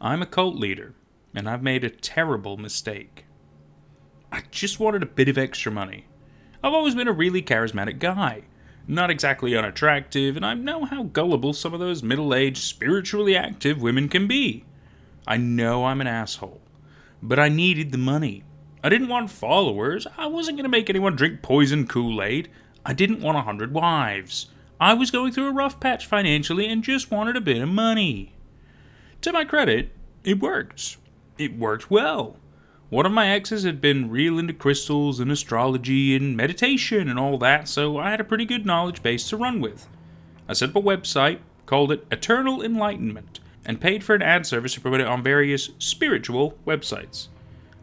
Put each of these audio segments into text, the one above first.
I'm a cult leader, and I've made a terrible mistake. I just wanted a bit of extra money. I've always been a really charismatic guy. Not exactly unattractive, and I know how gullible some of those middle-aged, spiritually active women can be. I know I'm an asshole, but I needed the money. I didn't want followers. I wasn't going to make anyone drink poison Kool-Aid. I didn't want 100 wives. I was going through a rough patch financially and just wanted a bit of money. To my credit, it worked. It worked well. One of my exes had been real into crystals and astrology and meditation and all that, so I had a pretty good knowledge base to run with. I set up a website, called it Eternal Enlightenment, and paid for an ad service to promote it on various spiritual websites.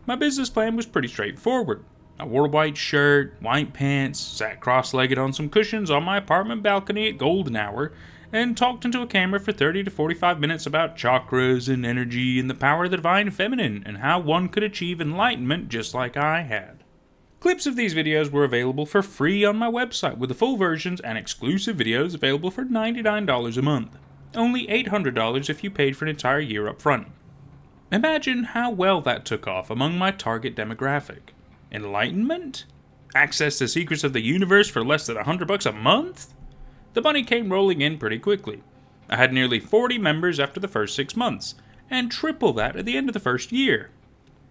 My business plan was pretty straightforward. I wore a white shirt, white pants, sat cross-legged on some cushions on my apartment balcony at golden hour, and talked into a camera for 30 to 45 minutes about chakras and energy and the power of the divine feminine and how one could achieve enlightenment just like I had. Clips of these videos were available for free on my website, with the full versions and exclusive videos available for $99 a month. Only $800 if you paid for an entire year up front. Imagine how well that took off among my target demographic. Enlightenment? Access to secrets of the universe for less than $100 a month? The money came rolling in pretty quickly. I had nearly 40 members after the first 6 months, and triple that at the end of the first year.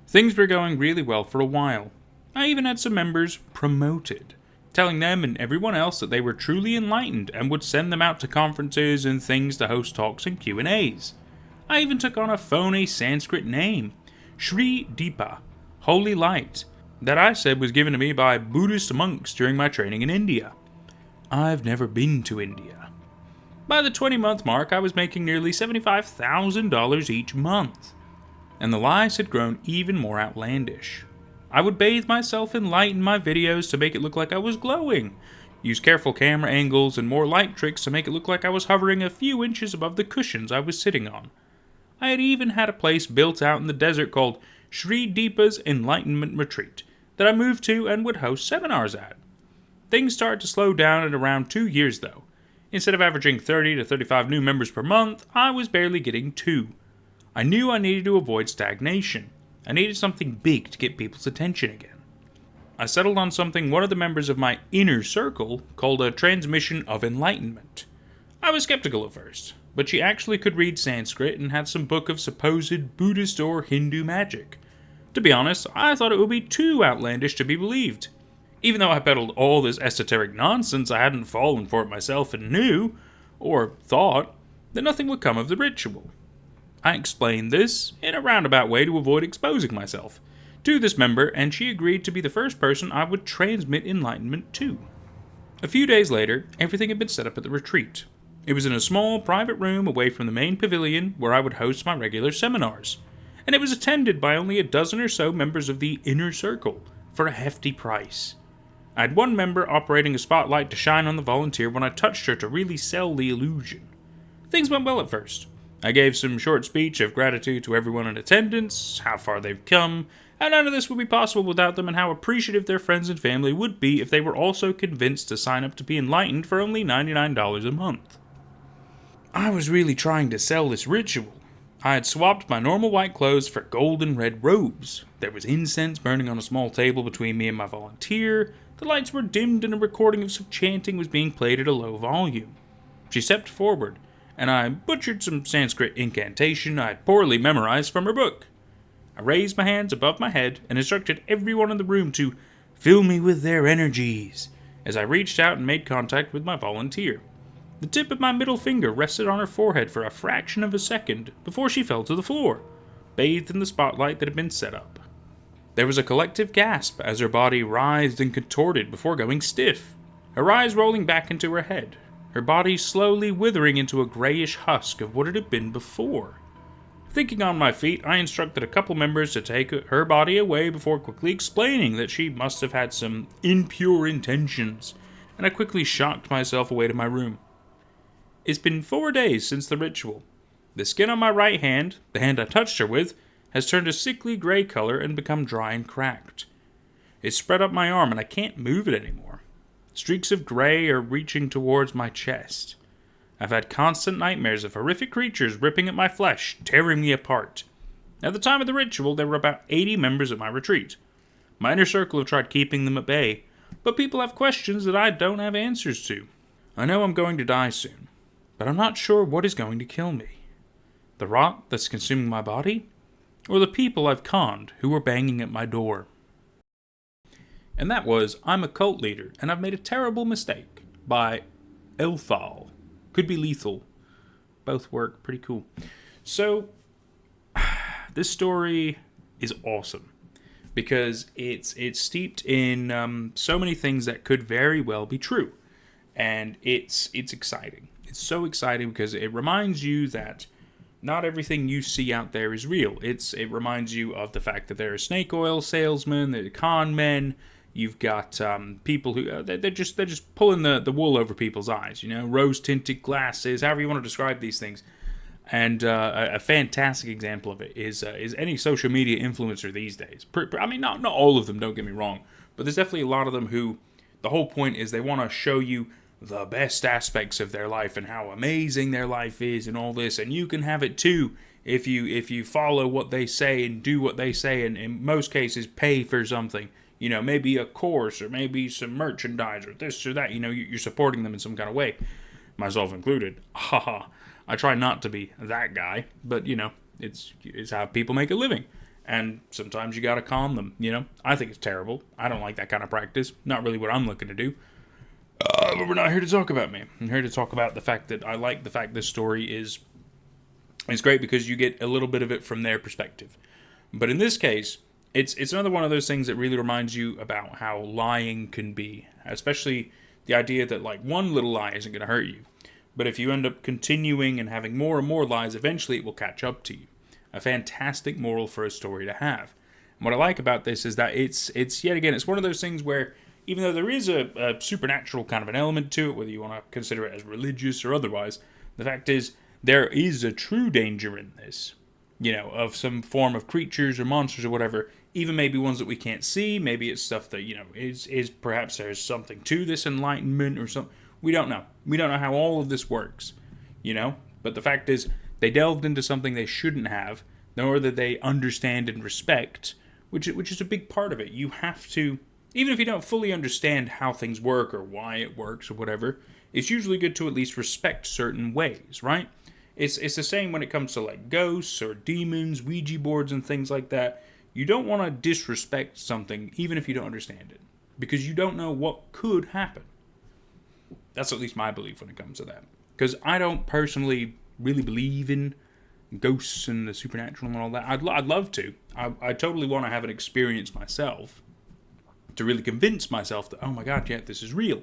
Things were going really well for a while. I even had some members promoted, telling them and everyone else that they were truly enlightened and would send them out to conferences and things to host talks and Q&As. I even took on a phony Sanskrit name, Sri Deepa, Holy Light, that I said was given to me by Buddhist monks during my training in India. I've never been to India. By the 20-month mark, I was making nearly $75,000 each month. And the lies had grown even more outlandish. I would bathe myself in light in my videos to make it look like I was glowing, use careful camera angles and more light tricks to make it look like I was hovering a few inches above the cushions I was sitting on. I had even had a place built out in the desert called Sri Deepa's Enlightenment Retreat that I moved to and would host seminars at. Things started to slow down at around 2 years though. Instead of averaging 30 to 35 new members per month, I was barely getting 2. I knew I needed to avoid stagnation. I needed something big to get people's attention again. I settled on something one of the members of my inner circle called a transmission of enlightenment. I was skeptical at first, but she actually could read Sanskrit and had some book of supposed Buddhist or Hindu magic. To be honest, I thought it would be too outlandish to be believed. Even though I peddled all this esoteric nonsense, I hadn't fallen for it myself and knew, or thought, that nothing would come of the ritual. I explained this in a roundabout way to avoid exposing myself to this member, and she agreed to be the first person I would transmit enlightenment to. A few days later, everything had been set up at the retreat. It was in a small private room away from the main pavilion where I would host my regular seminars, and it was attended by only a dozen or so members of the inner circle for a hefty price. I had one member operating a spotlight to shine on the volunteer when I touched her to really sell the illusion. Things went well at first. I gave some short speech of gratitude to everyone in attendance, how far they've come, how none of this would be possible without them, and how appreciative their friends and family would be if they were also convinced to sign up to be enlightened for only $99 a month. I was really trying to sell this ritual. I had swapped my normal white clothes for gold and red robes. There was incense burning on a small table between me and my volunteer. The lights were dimmed and a recording of some chanting was being played at a low volume. She stepped forward, and I butchered some Sanskrit incantation I had poorly memorized from her book. I raised my hands above my head and instructed everyone in the room to fill me with their energies as I reached out and made contact with my volunteer. The tip of my middle finger rested on her forehead for a fraction of a second before she fell to the floor, bathed in the spotlight that had been set up. There was a collective gasp as her body writhed and contorted before going stiff, her eyes rolling back into her head, her body slowly withering into a grayish husk of what it had been before. Thinking on my feet, I instructed a couple members to take her body away before quickly explaining that she must have had some impure intentions, and I quickly shocked myself away to my room. It's been 4 days since the ritual. The skin on my right hand, the hand I touched her with, has turned a sickly gray color and become dry and cracked. It's spread up my arm and I can't move it anymore. Streaks of gray are reaching towards my chest. I've had constant nightmares of horrific creatures ripping at my flesh, tearing me apart. At the time of the ritual, there were about 80 members at my retreat. My inner circle have tried keeping them at bay, but people have questions that I don't have answers to. I know I'm going to die soon, but I'm not sure what is going to kill me. The rot that's consuming my body, or the people I've conned who are banging at my door. And that was I'm a Cult Leader, and I've made a terrible mistake by Elthal. Could be lethal. Both work. Pretty cool. So, this story is awesome because it's steeped in so many things that could very well be true, and it's exciting. It's so exciting because it reminds you that not everything you see out there is real. It reminds you of the fact that there are snake oil salesmen, there are con men. You've got people who they're just pulling the wool over people's eyes. Rose tinted glasses, however you want to describe these things. And a fantastic example of it is any social media influencer these days. I mean, not all of them. Don't get me wrong, but there's definitely a lot of them who the whole point is they want to show you the best aspects of their life and how amazing their life is and all this, and you can have it too if you follow what they say and do what they say, and in most cases pay for something. Maybe a course or maybe some merchandise or this or that. You're supporting them in some kind of way, myself included. Haha. I try not to be that guy, but it's how people make a living, and sometimes you gotta calm them. I think it's terrible. I don't like that kind of practice. Not really what I'm looking to do. But we're not here to talk about me. I'm here to talk about the fact that I like the fact this story is great because you get a little bit of it from their perspective. But in this case, it's another one of those things that really reminds you about how lying can be, especially the idea that one little lie isn't going to hurt you. But if you end up continuing and having more and more lies, eventually it will catch up to you. A fantastic moral for a story to have. And what I like about this is that it's yet again, it's one of those things where even though there is a supernatural kind of an element to it, whether you want to consider it as religious or otherwise, the fact is there is a true danger in this, of some form of creatures or monsters or whatever, even maybe ones that we can't see. Maybe it's stuff that, is perhaps there's something to this enlightenment or something. We don't know. We don't know how all of this works, But the fact is, they delved into something they shouldn't have, nor that they understand and respect, which is a big part of it. You have to, even if you don't fully understand how things work or why it works or whatever, it's usually good to at least respect certain ways, right? It's the same when it comes to ghosts or demons, Ouija boards and things like that. You don't want to disrespect something even if you don't understand it, because you don't know what could happen. That's at least my belief when it comes to that. Because I don't personally really believe in ghosts and the supernatural and all that. I'd love to. I totally want to have an experience myself to really convince myself that, oh my god, yeah, this is real.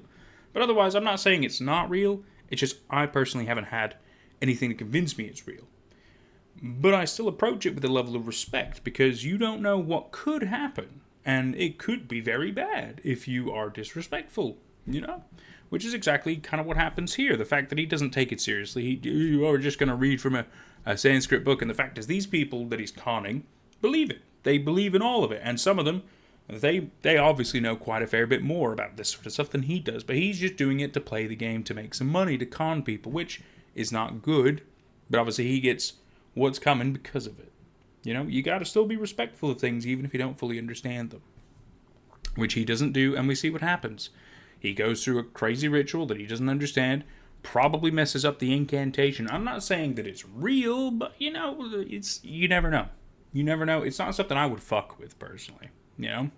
But otherwise, I'm not saying it's not real. It's just I personally haven't had anything to convince me it's real. But I still approach it with a level of respect because you don't know what could happen. And it could be very bad if you are disrespectful, Which is exactly kind of what happens here. The fact that he doesn't take it seriously. You are just going to read from a Sanskrit book. And the fact is, these people that he's conning believe it. They believe in all of it. And some of them, they obviously know quite a fair bit more about this sort of stuff than he does. But he's just doing it to play the game, to make some money, to con people, which is not good. But obviously he gets what's coming because of it. You got to still be respectful of things even if you don't fully understand them. Which he doesn't do, and we see what happens. He goes through a crazy ritual that he doesn't understand, probably messes up the incantation. I'm not saying that it's real, but, you never know. You never know. It's not something I would fuck with, personally.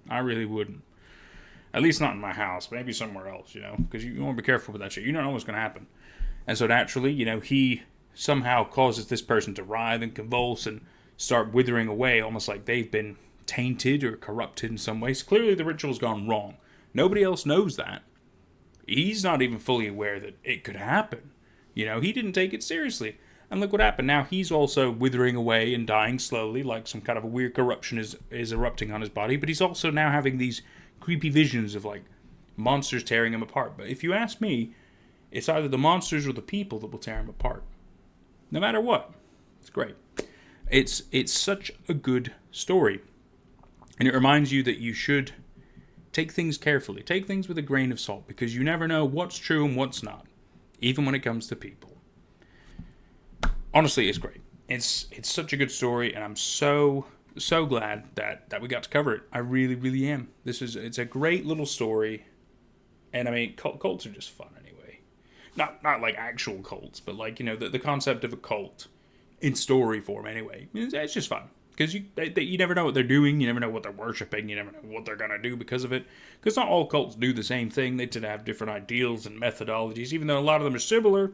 I really wouldn't. At least not in my house. Maybe somewhere else, because you want to be careful with that shit. You don't know what's going to happen. And so naturally, he somehow causes this person to writhe and convulse and start withering away, almost like they've been tainted or corrupted in some ways. Clearly the ritual's gone wrong. Nobody else knows that. He's not even fully aware that it could happen. He didn't take it seriously. And look what happened. Now he's also withering away and dying slowly, like some kind of a weird corruption is erupting on his body. But he's also now having these creepy visions of monsters tearing him apart. But if you ask me, it's either the monsters or the people that will tear him apart. No matter what. It's great. It's such a good story. And it reminds you that you should take things carefully. Take things with a grain of salt, because you never know what's true and what's not, even when it comes to people. honestly, it's great. It's such a good story, and I'm so glad that we got to cover it. I really, really am. It's a great little story, and I mean, cults are just fun anyway. Not like actual cults, but like, the concept of a cult in story form anyway. It's just fun. Because you never know what they're doing, you never know what they're worshiping, you never know what they're going to do because of it. Because not all cults do the same thing, they tend to have different ideals and methodologies. Even though a lot of them are similar,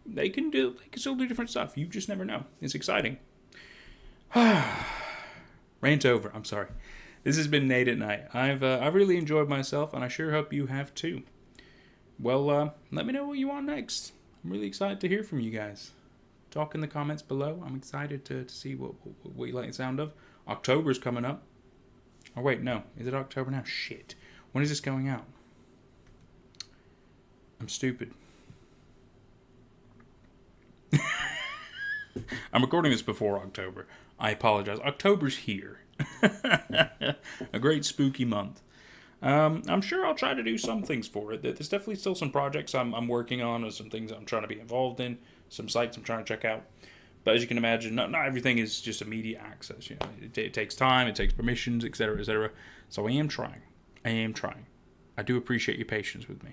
they can still do different stuff. You just never know. It's exciting. Rant over, I'm sorry. This has been Nate at Night. I've really enjoyed myself, and I sure hope you have too. Well, let me know what you want next. I'm really excited to hear from you guys. Talk in the comments below. I'm excited to see what you like the sound of. October's coming up. Oh, wait, no. Is it October now? Shit. When is this going out? I'm stupid. I'm recording this before October. I apologize. October's here. A great spooky month. I'm sure I'll try to do some things for it. There's definitely still some projects I'm working on, or some things I'm trying to be involved in, some sites I'm trying to check out. But as you can imagine, not everything is just immediate access. It takes time, it takes permissions, etc., etc. So I am trying. I do appreciate your patience with me.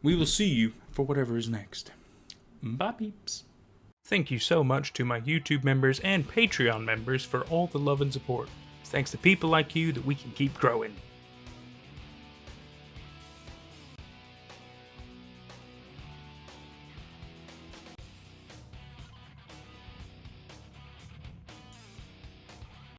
We will see you for whatever is next. Bye, peeps. Thank you so much to my YouTube members and Patreon members for all the love and support. It's thanks to people like you that we can keep growing.